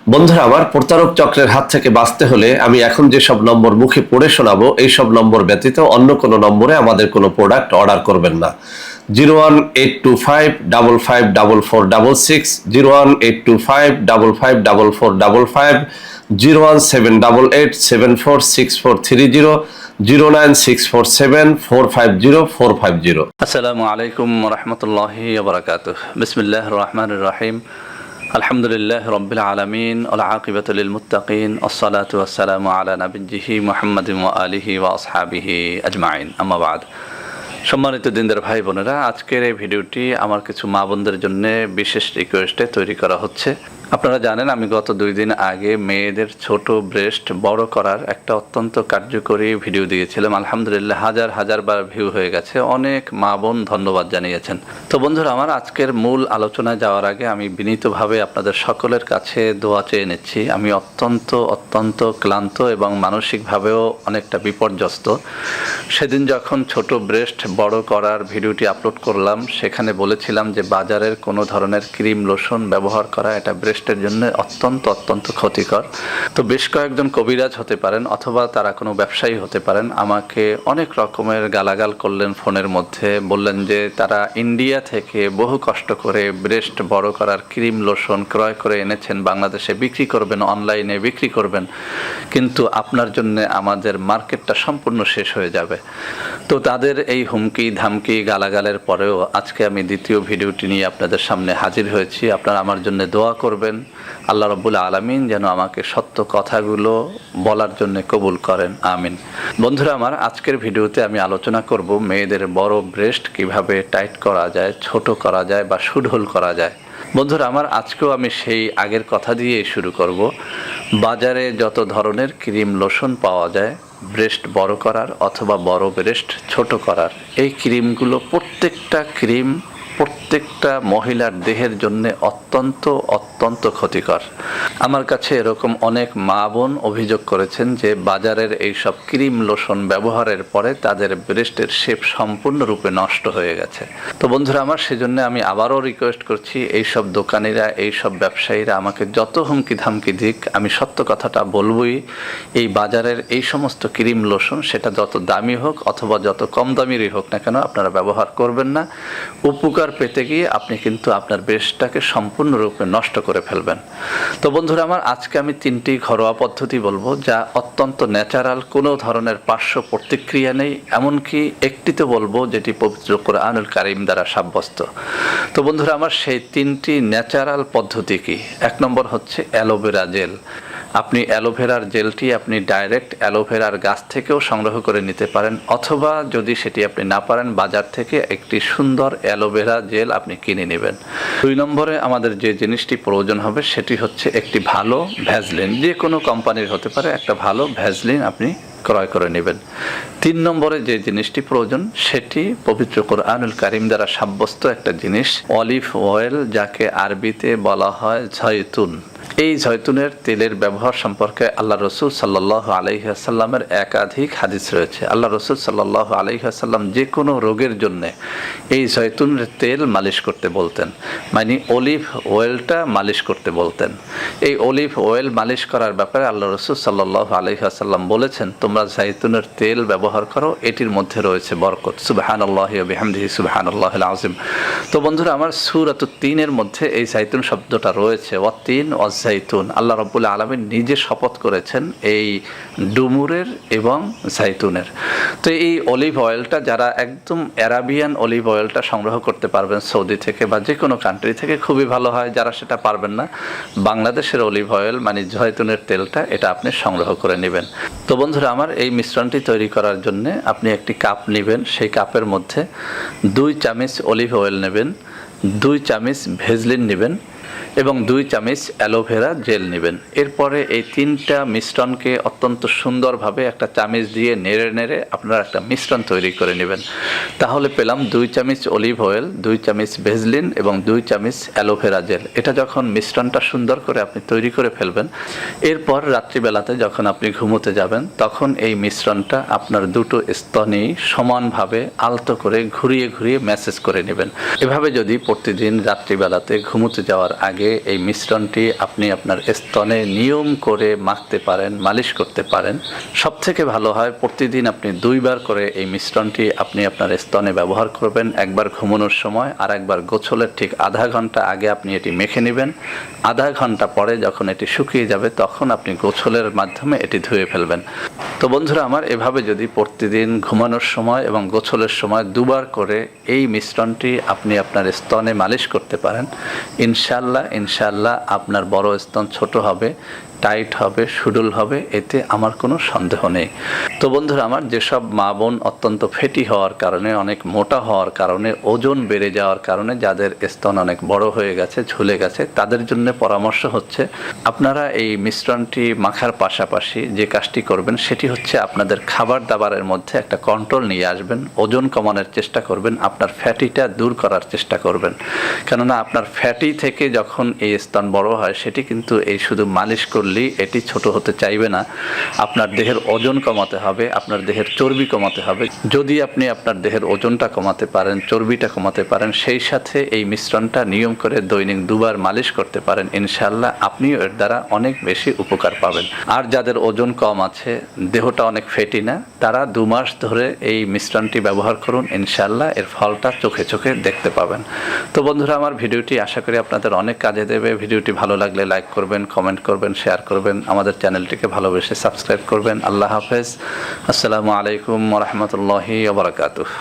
বন্ধুরা আমার, প্রতারক চক্রের হাত থেকে বাঁচতে হলে আমি এখন যেসব নম্বর মুখে পড়ে শোনাবো এই সব নম্বর ব্যতীত অন্য কোনো নম্বরে আমাদের কোনো প্রোডাক্ট অর্ডার করবেন না। 01825554466, 01825554455, 01788746430, 09647450450। আসসালামু আলাইকুম রহমতুল্লাহি ওবরাকাতুহ। বিসমিল্লাহির রহমানির রহিম। আলহামদুলিল্লাহ রব্বিল আলামিন ওয়াল আকিবাতু লিল মুত্তাকিন ওয়াসসালাতু ওয়াসসালামু আলা নাবিয়্যিহি মুহাম্মাদিন ওয়া আলিহি ওয়া আসহাবিহি আজমাইন। আম্মা বাদ। সম্মানিত দিনদার ভাই বোনেরা, আজকের এই ভিডিওটি আমার কিছু মা বোনদের জন্য বিশেষ রিকোয়েস্টে তৈরি করা হচ্ছে। আপনারা জানেন, আমি গত 2 দিন আগে মেয়েদের ছোট ব্রেস্ট বড় করার একটা অত্যন্ত কার্যকরী ভিডিও দিয়েছিলাম। আলহামদুলিল্লাহ হাজার হাজার বার ভিউ হয়ে গেছে। অনেক মা বোন ধন্যবাদ জানিয়েছেন। তো বন্ধুরা আমার, আজকের মূল আলোচনায় যাওয়ার আগে আমি বিনীতভাবে আপনাদের সকলের কাছে দোয়া চেয়ে নিচ্ছি। আমি অত্যন্ত ক্লান্ত এবং মানসিকভাবেও অনেকটা বিপর্যস্ত। সেদিন যখন ছোট ব্রেস্ট বড় করার ভিডিওটি আপলোড করলাম, সেখানে বলেছিলাম যে বাজারের কোনো ধরনের ক্রিম লোশন ব্যবহার করা এটা ব্রেস্টের জন্য অত্যন্ত ক্ষতিকর। তো বেশ কয়েকজন কবিরাজ হতে পারেন অথবা তারা কোনো ব্যবসায়ী হতে পারেন, আমাকে অনেক রকমের গালাগাল করলেন ফোনের মধ্যে। বললেন যে তারা ইন্ডিয়া থেকে বহু কষ্ট করে ব্রেস্ট বড় করার ক্রিম লোশন ক্রয় করে এনেছেন, বাংলাদেশে বিক্রি করবেন, অনলাইনে বিক্রি করবেন, কিন্তু আপনার জন্য আমাদের মার্কেটটা সম্পূর্ণ শেষ হয়ে যাবে। তো তাদের এই হুমকি ধামকি গালাগালের পরেও আজকে আমি দ্বিতীয় ভিডিওটি নিয়ে আপনাদের সামনে হাজির হয়েছি। আপনারা আমার জন্য দোয়া করবেন, আল্লাহ রাব্বুল আলামিন যেন আমাকে সত্য কথাগুলো বলার জন্য কবুল করেন, আমিন। বন্ধুরা আমার, আজকের ভিডিওতে আমি আলোচনা করব মেয়েদের বড় ব্রেস্ট কিভাবে টাইট করা যায়, ছোট করা যায় বা সুঢল করা যায়। বন্ধুরা আমার, আজকেও আমি সেই আগের কথা দিয়ে শুরু করব। বাজারে যত ধরনের ক্রিম লোশন পাওয়া যায় ব্রেস্ট বড় করার অথবা বড় ব্রেস্ট ছোট করার, এই ক্রিমগুলো প্রত্যেকটা মহিলার দেহের জন্য অত্যন্ত ক্ষতিকর। আমার কাছে এরকম অনেক মা বোন অভিযোগ করেছেন যে বাজারের এই সব ক্রিম লোশন ব্যবহারের পরে তাদের ব্রেস্টের শেপ সম্পূর্ণরূপে নষ্ট হয়ে গেছে। তো বন্ধুরা আমার, সেজন্য আমি আবারও রিকোয়েস্ট করছি, এই সব দোকানিরা, এই সব ব্যবসায়ীরা আমাকে যত হুমকি ধামকি দিক, আমি সত্য কথাটা বলবই। এই বাজারের এই সমস্ত ক্রিম লোশন, সেটা যত দামি হোক অথবা যত কম দামিরই হোক না কেন, আপনারা ব্যবহার করবেন না। উপকার পেতে গিয়ে আপনি কিন্তু আপনার ব্রেস্টটাকে সম্পূর্ণরূপে নষ্ট করে ফেলবেন। তো বন্ধুরা আমার, আজকে আমি 3টি ঘরোয়া পদ্ধতি বলবো যা অত্যন্ত ন্যাচারাল, কোনো ধরনের পার্শ্ব প্রতিক্রিয়া নেই, এমনকি একটিতে বলবো যেটি পবিত্র কোরআনুল কারীম দ্বারা সাব্যস্ত। তো বন্ধুরা আমার, সেই 3টি ন্যাচারাল পদ্ধতি কি? 1 নম্বর হচ্ছে অ্যালোভেরা জেল। আপনি অ্যালোভেরার জেলটি আপনি ডাইরেক্ট অ্যালোভেরার গাছ থেকেও সংগ্রহ করে নিতে পারেন, অথবা যদি সেটি আপনি না পারেন, বাজার থেকে একটি সুন্দর অ্যালোভেরা জেল আপনি কিনে নেবেন। 2 নম্বরে আমাদের যে জিনিসটি প্রয়োজন হবে সেটি হচ্ছে একটি ভালো ভ্যাসলিন, যে কোনো কোম্পানির হতে পারে, একটা ভালো ভ্যাসলিন আপনি ক্রয় করে নেবেন। 3 নম্বরে যে জিনিসটি প্রয়োজন সেটি পবিত্র কোরআনুল কারীম দ্বারা সাব্যস্ত একটা জিনিস, অলিভ অয়েল, যাকে আরবিতে বলা হয় জয়তুন। এই জয়তুনের তেলের ব্যবহার সম্পর্কে আল্লাহ রসুল সাল্লাল্লাহু আলাইহি ওয়াসাল্লামের একাধিক হাদিস রয়েছে। আল্লাহ রসুল সাল্লাল্লাহু আলাইহি ওয়াসাল্লাম যে কোনো রোগের জন্য এই জয়তুনের তেল মালিশ করতে বলতেন, মানে অলিভ অয়েলটা মালিশ করতে বলতেন। এই অলিভ অয়েল মালিশ করার ব্যাপারে আল্লাহ রসুল সাল্লাল্লাহু আলাইহি ওয়াসাল্লাম বলেছেন, তোমরা জয়তুনের তেল ব্যবহার করো, এটির মধ্যে রয়েছে বরকত। সুবহানাল্লাহি ওয়া বিহামদিহি সুবহানাল্লাহিল আযীম। তো বন্ধুরা আমার, সূরাতুত তিনের মধ্যে এই জয়তুন শব্দটা রয়েছে, ওয়াতিন ওয়াজাইতুন। আল্লাহ রাব্বুল আলামিন নিজে শপথ করেছেন এই ডুমুরের এবং জাইতুনের। তো এই অলিভ অয়েলটা যারা একদম অ্যারাবিয়ান অলিভ অয়েলটা সংগ্রহ করতে পারবেন সৌদি থেকে বা যে কোনো কান্ট্রি থেকে, খুবই ভালো হয়। যারা সেটা পারবেন না, বাংলাদেশের অলিভ অয়েল মানে জয়তুনের তেলটা, এটা আপনি সংগ্রহ করে নেবেন। তো বন্ধুরা আমার, এই মিশ্রণটি তৈরি করার জন্য আপনি একটি কাপ নেবেন, সেই কাপের মধ্যে 2 চামচ অলিভ অয়েল নেবেন, 2 চামচ ভেজলিন নেবেন এবং 2 চামচ অ্যালোভেরা জেল নেবেন। এরপরে এই 3টা মিশ্রণকে অত্যন্ত সুন্দরভাবে একটা চামচ দিয়ে নেড়ে আপনারা একটা মিশ্রণ তৈরি করে নেবেন। তাহলে পেলাম 2 চামচ অলিভ অয়েল, 2 চামচ ভেজলিন এবং 2 চামচ অ্যালোভেরা জেল। এটা যখন মিশ্রণটা সুন্দর করে আপনি তৈরি করে ফেলবেন, এরপর রাত্রিবেলাতে যখন আপনি ঘুমোতে যাবেন, তখন এই মিশ্রণটা আপনার দুটো স্তনেই সমানভাবে আলতো করে ঘুরিয়ে ম্যাসেজ করে নেবেন। এভাবে যদি প্রতিদিন রাত্রিবেলাতে ঘুমোতে যাওয়ার আগে আগে এই মিশ্রণটি আপনি আপনার স্তনে নিয়ম করে মাখতে পারেন, মালিশ করতে পারেন, সবথেকে ভালো হয় প্রতিদিন আপনি 2 বার করে এই মিশ্রণটি আপনি আপনার স্তনে ব্যবহার করবেন। একবার ঘুমানোর সময় আর একবার গোসলের ঠিক আধা ঘন্টা আগে আপনি এটি মেখে নেবেন। আধা ঘন্টা পরে যখন এটি শুকিয়ে যাবে তখন আপনি গোসলের মাধ্যমে এটি ধুয়ে ফেলবেন। তো বন্ধুরা আমার, এভাবে যদি প্রতিদিন ঘুমানোর সময় এবং গোসলের সময় 2 বার করে এই মিশ্রণটি আপনি আপনার স্তনে মালিশ করতে পারেন, ইনশাআল্লাহ আপনার বড় স্তন ছোট হবে, টাইট হবে, সুডল হবে, এতে আমার কোনো সন্দেহ নেই। তো বন্ধুরা আমার, যেসব মা বোন অত্যন্ত ফেটি হওয়ার কারণে, অনেক মোটা হওয়ার কারণে, ওজন বেড়ে যাওয়ার কারণে যাদের স্তন অনেক বড় হয়ে গেছে, ঝুলে গেছে, তাদের জন্য পরামর্শ হচ্ছে আপনারা এই মিশ্রণটি মাখার পাশাপাশি যে কাজটি করবেন সেটি হচ্ছে আপনাদের খাবার দাবারের মধ্যে একটা কন্ট্রোল নিয়ে আসবেন, ওজন কমানোর চেষ্টা করবেন, আপনার ফ্যাটিটা দূর করার চেষ্টা করবেন। কেননা আপনার ফ্যাটি থেকে যখন এই স্তন বড় হয় সেটি কিন্তু এই শুধু মালিশ করলেই এটি ছোট হতে চাইবে না। আপনার দেহের ওজন কমাতে হবে, আপনার দেহের চর্বি কমাতে হবে। যদি আপনি আপনার দেহের ওজনটা কমাতে পারেন, চর্বিটা কমাতে পারেন, সেই সাথে এই মিশ্রণটা নিয়ম করে দৈনিক 2 বার মালিশ করতে পারেন, ইনশাআল্লাহ আপনিও এর দ্বারা অনেক বেশি উপকার পাবেন। আর যাদের ওজন কম আছে, দেহটা অনেক ফেটি না, তারা 2 মাস ধরে এই মিশ্রণটি ব্যবহার করুন, ইনশাআল্লাহ এর ফলটা চোখে চোখে দেখতে পাবেন। তো বন্ধুরা আমার, ভিডিওটি আশা করি আপনাদের অনেক কাজে দেবে। ভিডিওটি ভালো লাগলে লাইক করবেন, কমেন্ট করবেন, শেয়ার করবেন, আমাদের চ্যানেলটিকে ভালোবেসে সাবস্ক্রাইব করবেন। আল্লাহ হাফেজ। আসসালামু আলাইকুম ওয়া রাহমাতুল্লাহি ওয়া বারাকাতুহু।